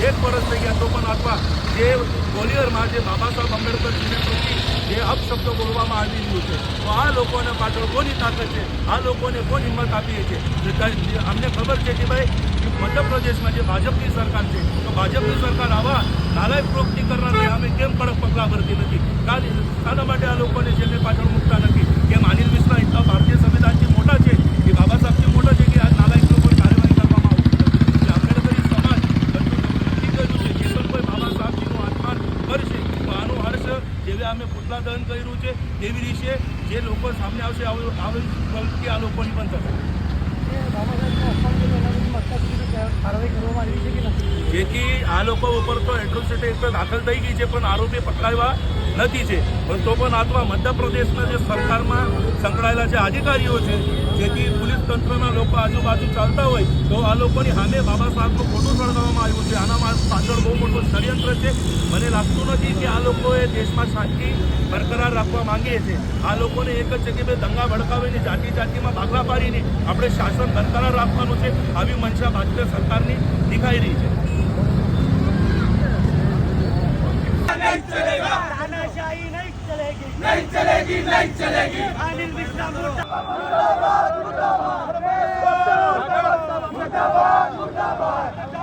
एक वर्ष થઈ ગયા તો પણ અથવા જે ગોલિયરમાં જે બાબાસાહેબ આંબેડકર યુનિવર્સિટી જે અપશબ્દ બોલવામાં આવી રહ્યું છે તો આ લોકોને પાછળ કોની તાકાત છે, આ લોકોને કોણ હિંમત આપી છે? અમને ખબર છે કે ભાઈ મધ્યપ્રદેશમાં જે ભાજપની સરકાર છે તો ભાજપની સરકાર આવા નાલાયક પ્રવૃત્તિ કરનારને અમે કેમ કડક પગલાં ભરતી નથી? શાના માટે આ લોકોને જેલને પાછળ મૂકતા નથી? કેમ અનિલ મિશ્રા એટલા ભારતીય સંવિધાનથી મોટા છે કે બાબા સાહેબથી મોટા છે કે આ નાલાયક લોકોની કાર્યવાહી કરવામાં આવતી નથી? આંબેડકરી સમાજ જેવી અમે પુતળા દહન કર્યું છે તેવી રીતે જે લોકો સામે આવશે આવી પ્રવૃત્તિ આ લોકોની પણ થશે, જેથી આ લોકો ઉપર તો એટ્રોસિટી એક્ટ દાખલ થઈ ગઈ છે પણ આરોપી પકડાવ્યા નથી છે. પણ તો પણ અથવા મધ્યપ્રદેશના જે સરકારમાં સંકળાયેલા જે અધિકારીઓ છે જેથી પોલીસ તંત્રના લોકો આજુબાજુ ચાલતા હોય તો આ લોકોની સામે બાબા સાહેબનું ખોટું સળગાવવામાં આવ્યું છે. આના પાછળ બહુ મોટું ષડયંત્ર છે. મને લાગતું નથી કે આ લોકોએ દેશમાં શાંતિ બરકરાર રાખવા માંગે છે. આ લોકોને એક જ છે કે ભાઈ દંગા ભડકાવીને જાતિમાં ભાગલા પાડીને આપણે શાસન બરકરાર રાખવાનું છે. આવી મંશા ભાજપા સરકારની દેખાઈ રહી છે. नहीं चलेगा, तानाशाही नहीं चलेगी, नहीं चलेगी, नहीं चलेगी। अनिल मिश्रा मुर्दाबाद, मुर्दाबाद, मुर्दाबाद, मुर्दाबाद, मुर्दाबाद, मुर्दाबाद।